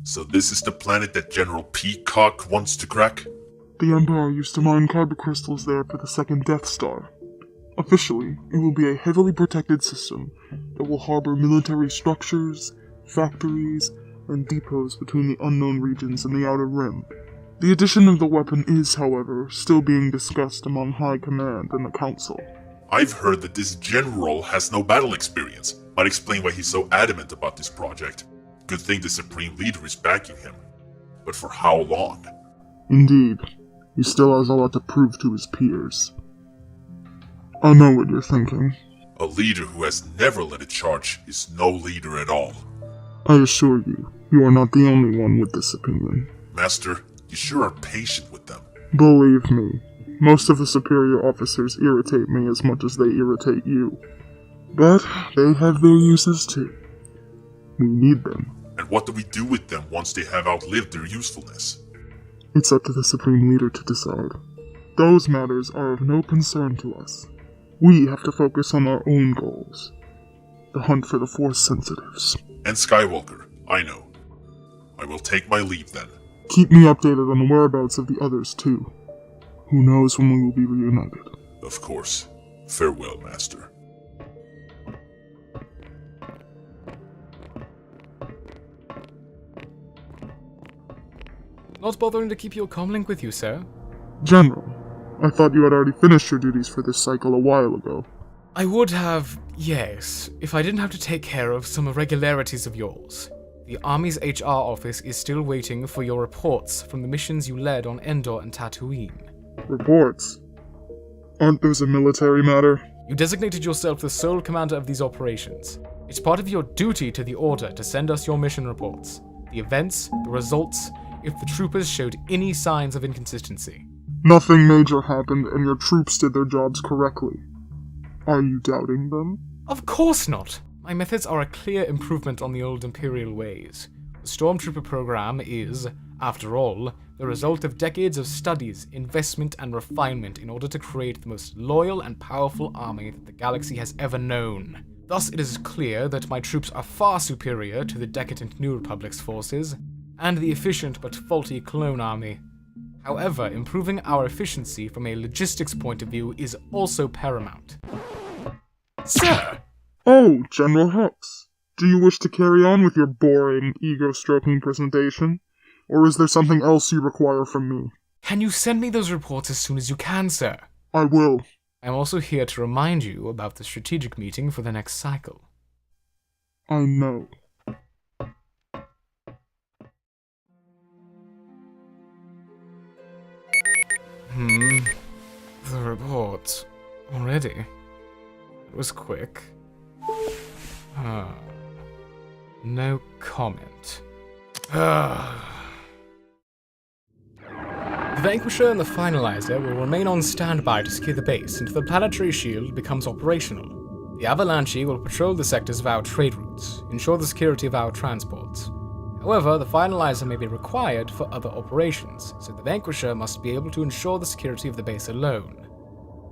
So this is the planet that General Peacock wants to crack? The Empire used to mine kyber crystals there for the second Death Star. Officially, it will be a heavily protected system that will harbor military structures, factories, and depots between the unknown regions and the Outer Rim. The addition of the weapon is, however, still being discussed among High Command and the Council. I've heard that this general has no battle experience. Might explain why he's so adamant about this project. Good thing the Supreme Leader is backing him. But for how long? Indeed, he still has a lot to prove to his peers. I know what you're thinking. A leader who has never led a charge is no leader at all. I assure you, you are not the only one with this opinion. Master, you sure are patient with them. Believe me, most of the superior officers irritate me as much as they irritate you. But they have their uses too. We need them. And what do we do with them once they have outlived their usefulness? It's up to the Supreme Leader to decide. Those matters are of no concern to us. We have to focus on our own goals. The hunt for the Force Sensitives. And Skywalker, I know. I will take my leave then. Keep me updated on the whereabouts of the others too. Who knows when we will be reunited. Of course. Farewell, Master. Not bothering to keep your comlink with you, sir? General, I thought you had already finished your duties for this cycle a while ago. I would have, yes, if I didn't have to take care of some irregularities of yours. The Army's HR office is still waiting for your reports from the missions you led on Endor and Tatooine. Reports? Aren't those a military matter? You designated yourself the sole commander of these operations. It's part of your duty to the Order to send us your mission reports, the events, the results, if the troopers showed any signs of inconsistency. Nothing major happened and your troops did their jobs correctly. Are you doubting them? Of course not! My methods are a clear improvement on the old Imperial ways. The Stormtrooper program is, after all, the result of decades of studies, investment, and refinement in order to create the most loyal and powerful army that the galaxy has ever known. Thus, it is clear that my troops are far superior to the decadent New Republic's forces, and the efficient but faulty Clone Army. However, improving our efficiency from a logistics point of view is also paramount. Sir! Oh, General Hux. Do you wish to carry on with your boring, ego-stroking presentation? Or is there something else you require from me? Can you send me those reports as soon as you can, sir? I will. I'm also here to remind you about the strategic meeting for the next cycle. I know. The report. Already? It was quick. No comment. The Vanquisher and the Finalizer will remain on standby to secure the base until the planetary shield becomes operational. The Avalanche will patrol the sectors of our trade routes, ensure the security of our transports. However, the Finalizer may be required for other operations, so the Vanquisher must be able to ensure the security of the base alone.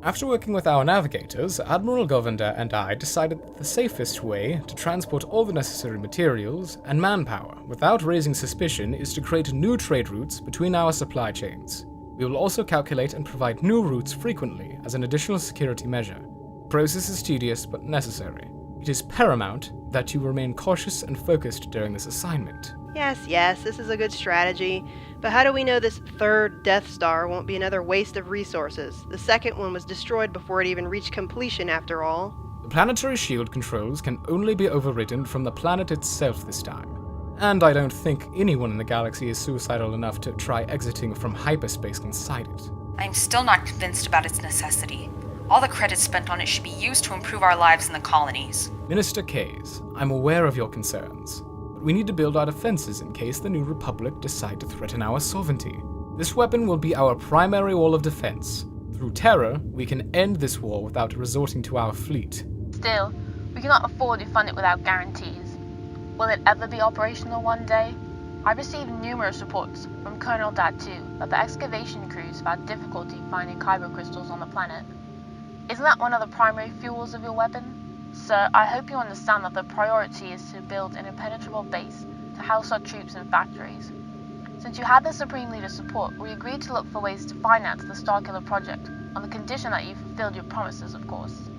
After working with our navigators, Admiral Govender and I decided that the safest way to transport all the necessary materials and manpower without raising suspicion is to create new trade routes between our supply chains. We will also calculate and provide new routes frequently as an additional security measure. The process is tedious but necessary. It is paramount that you remain cautious and focused during this assignment. Yes, this is a good strategy. But how do we know this third Death Star won't be another waste of resources? The second one was destroyed before it even reached completion, after all. The planetary shield controls can only be overridden from the planet itself this time. And I don't think anyone in the galaxy is suicidal enough to try exiting from hyperspace inside it. I'm still not convinced about its necessity. All the credits spent on it should be used to improve our lives in the colonies. Minister Kays, I'm aware of your concerns, but we need to build our defenses in case the New Republic decide to threaten our sovereignty. This weapon will be our primary wall of defense. Through terror, we can end this war without resorting to our fleet. Still, we cannot afford to fund it without guarantees. Will it ever be operational one day? I've received numerous reports from Colonel Datu that the excavation crews have had difficulty finding kyber crystals on the planet. Isn't that one of the primary fuels of your weapon? Sir, I hope you understand that the priority is to build an impenetrable base to house our troops and factories. Since you had the Supreme Leader's support, we agreed to look for ways to finance the Starkiller project, on the condition that you fulfilled your promises, of course.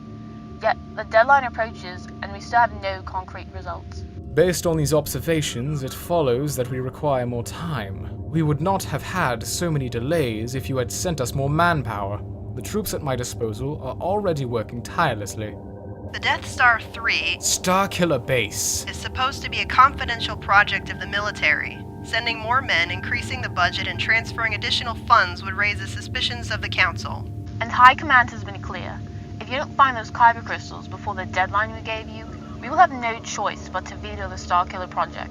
Yet, the deadline approaches, and we still have no concrete results. Based on these observations, it follows that we require more time. We would not have had so many delays if you had sent us more manpower. The troops at my disposal are already working tirelessly. The Death Star 3 Starkiller Base is supposed to be a confidential project of the military. Sending more men, increasing the budget, and transferring additional funds would raise the suspicions of the Council. And High Command has been clear. If you don't find those kyber crystals before the deadline we gave you, we will have no choice but to veto the Starkiller project.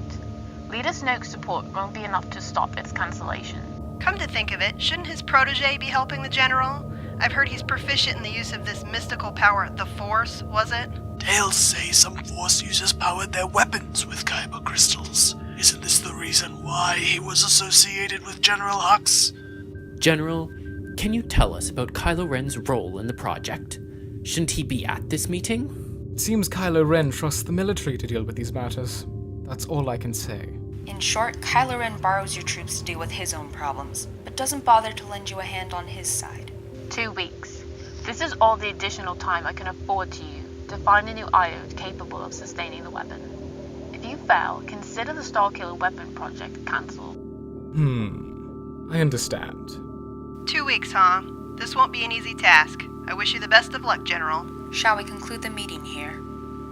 Leader Snoke's support won't be enough to stop its cancellation. Come to think of it, shouldn't his protege be helping the General? I've heard he's proficient in the use of this mystical power, the Force, was it? Tales say some Force users powered their weapons with kyber crystals. Isn't this the reason why he was associated with General Hux? General, can you tell us about Kylo Ren's role in the project? Shouldn't he be at this meeting? It seems Kylo Ren trusts the military to deal with these matters. That's all I can say. In short, Kylo Ren borrows your troops to deal with his own problems, but doesn't bother to lend you a hand on his side. 2 weeks. This is all the additional time I can afford to you to find a new iode capable of sustaining the weapon. If you fail, consider the Starkiller weapon project cancelled. I understand. 2 weeks, huh? This won't be an easy task. I wish you the best of luck, General. Shall we conclude the meeting here?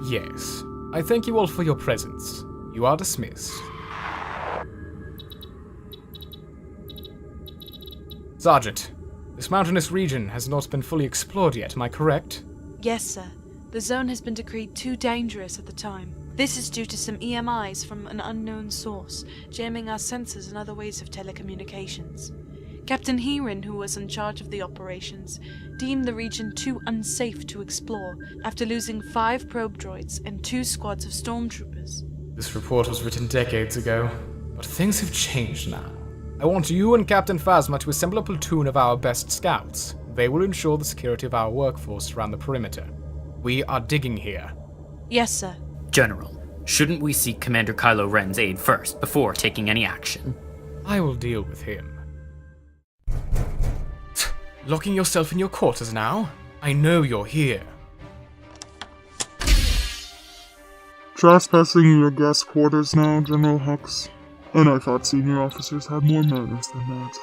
Yes. I thank you all for your presence. You are dismissed. Sergeant, this mountainous region has not been fully explored yet, am I correct? Yes, sir. The zone has been decreed too dangerous at the time. This is due to some EMIs from an unknown source, jamming our sensors and other ways of telecommunications. Captain Heron, who was in charge of the operations, deemed the region too unsafe to explore after losing 5 probe droids and 2 squads of stormtroopers. This report was written decades ago, but things have changed now. I want you and Captain Phasma to assemble a platoon of our best scouts. They will ensure the security of our workforce around the perimeter. We are digging here. Yes, sir. General, shouldn't we seek Commander Kylo Ren's aid first before taking any action? I will deal with him. Locking yourself in your quarters now? I know you're here. Trespassing in your guest quarters now, General Hux. And I thought senior officers had more manners than that.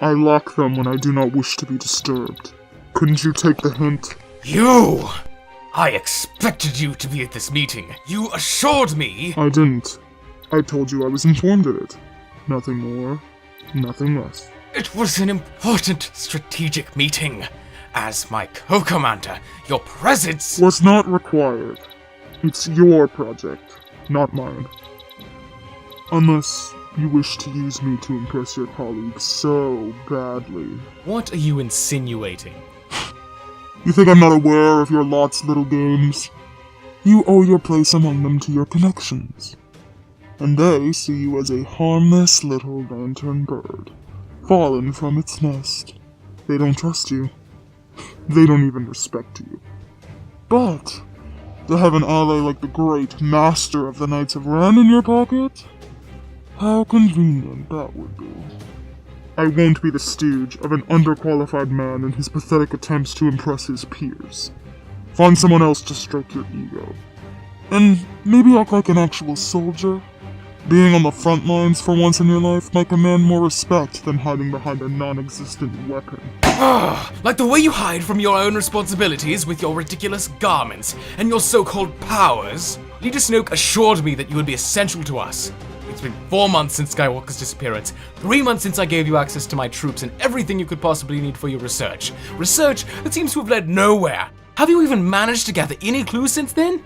I lock them when I do not wish to be disturbed. Couldn't you take the hint? You! I expected you to be at this meeting. You assured me! I didn't. I told you I was informed of it. Nothing more, nothing less. It was an important strategic meeting. As my co-commander, your presence Was not required. It's your project, not mine. Unless you wish to use me to impress your colleagues so badly. What are you insinuating? You think I'm not aware of your lot's little games? You owe your place among them to your connections. And they see you as a harmless little lantern bird, fallen from its nest. They don't trust you. They don't even respect you. But to have an ally like the great master of the Knights of Ren in your pocket? How convenient that would be. I won't be the stooge of an underqualified man in his pathetic attempts to impress his peers. Find someone else to stroke your ego. And maybe act like an actual soldier. Being on the front lines for once in your life might command more respect than hiding behind a non-existent weapon. Like the way you hide from your own responsibilities with your ridiculous garments and your so-called powers. Leader Snoke assured me that you would be essential to us. It's been 4 months since Skywalker's disappearance, 3 months since I gave you access to my troops and everything you could possibly need for your research. Research that seems to have led nowhere. Have you even managed to gather any clues since then?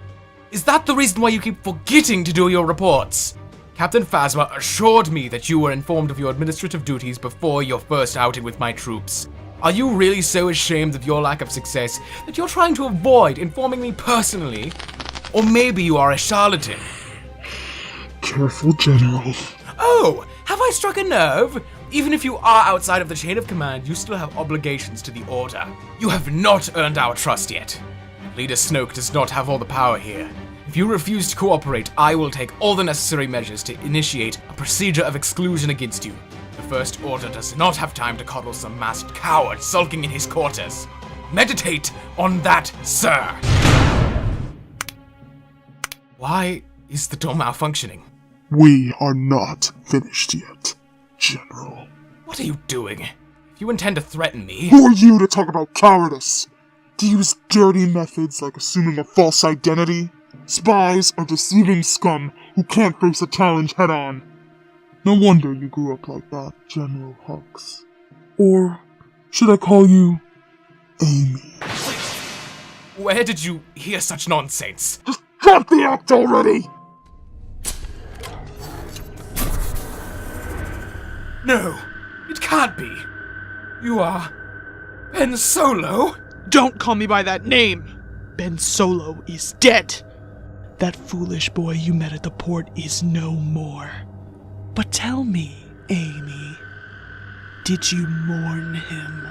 Is that the reason why you keep forgetting to do your reports? Captain Phasma assured me that you were informed of your administrative duties before your first outing with my troops. Are you really so ashamed of your lack of success that you're trying to avoid informing me personally? Or maybe you are a charlatan? Careful, General. Oh, have I struck a nerve? Even if you are outside of the chain of command, you still have obligations to the Order. You have not earned our trust yet. Leader Snoke does not have all the power here. If you refuse to cooperate, I will take all the necessary measures to initiate a procedure of exclusion against you. The First Order does not have time to coddle some masked coward sulking in his quarters. Meditate on that, sir! Why is the door malfunctioning? We are not finished yet, General. What are you doing? If you intend to threaten me... Who are you to talk about cowardice? To use dirty methods like assuming a false identity? Spies are deceiving scum who can't face a challenge head-on. No wonder you grew up like that, General Hux. Or should I call you Amy? Where did you hear such nonsense? Just drop the act already! No, it can't be. You are Ben Solo? Don't call me by that name! Ben Solo is dead! That foolish boy you met at the port is no more. But tell me, Amy, did you mourn him?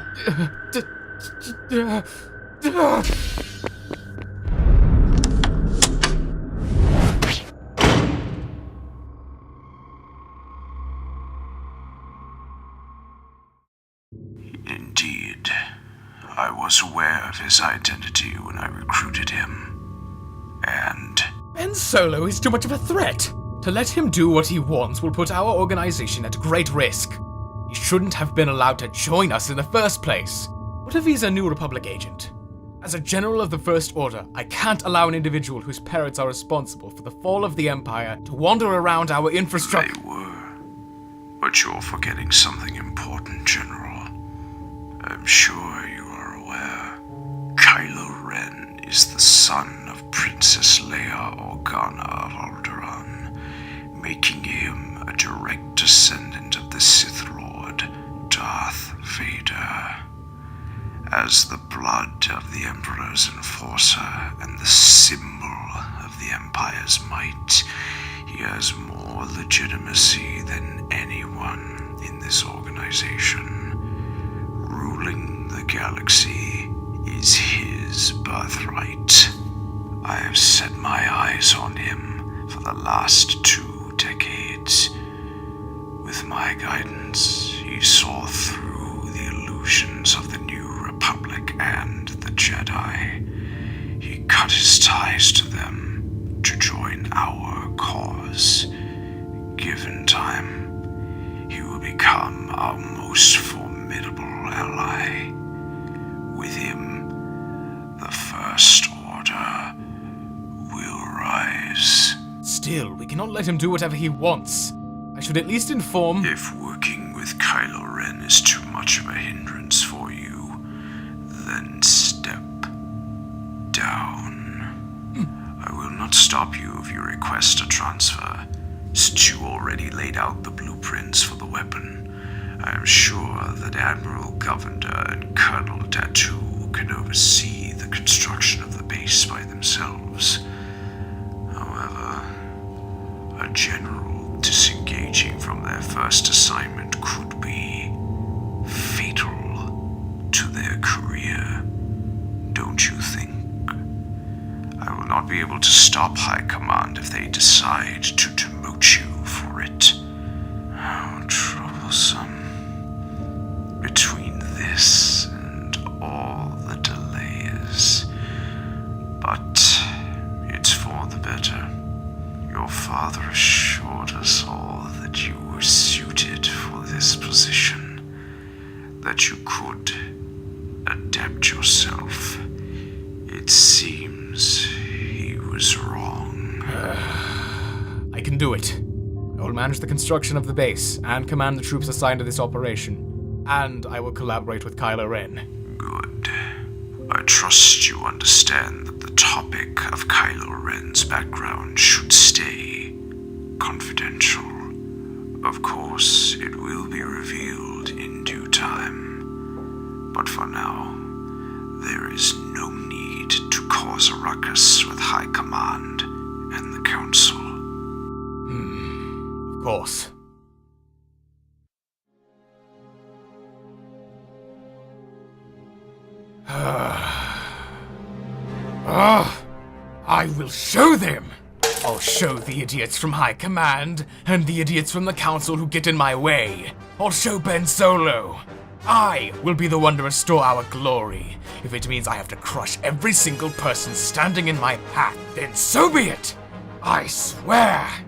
Indeed. I was aware of his identity when I recruited him. And... Ben Solo is too much of a threat. To let him do what he wants will put our organization at great risk. He shouldn't have been allowed to join us in the first place. What if he's a New Republic agent? As a general of the First Order, I can't allow an individual whose parents are responsible for the fall of the Empire to wander around our infrastructure. They were. But you're forgetting something important, General. I'm sure you are aware. Kylo Ren is the son of Princess Leia Organa of Alderaan, making him a direct descendant of the Sith Lord, Darth Vader. As the blood of the Emperor's enforcer and the symbol of the Empire's might, he has more legitimacy than anyone in this organization. Ruling the galaxy is his birthright. I have set my eyes on him for the last 2 decades. With my guidance, he saw through the illusions of the New Republic and the Jedi. He cut his ties to them to join our cause. Given time, he will become our most formidable ally. With him, the First Order will rise. Still, we cannot let him do whatever he wants. I should at least inform... If working with Kylo Ren is too much of a hindrance for you, then step down. I will not stop you if you request a transfer, since you already laid out the blueprints for the weapon. I am sure that Admiral Governor and Colonel Tattoo can oversee the construction of the base by themselves. However, a general disengaging from their first assignment could be fatal to their career, don't you think? I will not be able to stop High Command if they decide to demote you for it. How troublesome. Between this and all the delays. But it's for the better. Your father assured us all that you were suited for this position, that you could adapt yourself. It seems he was wrong. I can do it. I will manage the construction of the base and command the troops assigned to this operation. And I will collaborate with Kylo Ren. Good. I trust you understand that the topic of Kylo Ren's background should stay confidential. Of course, it will be revealed in due time. But for now, there is no need to cause a ruckus with High Command and the Council. Of course. I will show them! I'll show the idiots from High Command, and the idiots from the Council who get in my way. I'll show Ben Solo. I will be the one to restore our glory. If it means I have to crush every single person standing in my path, then so be it! I swear!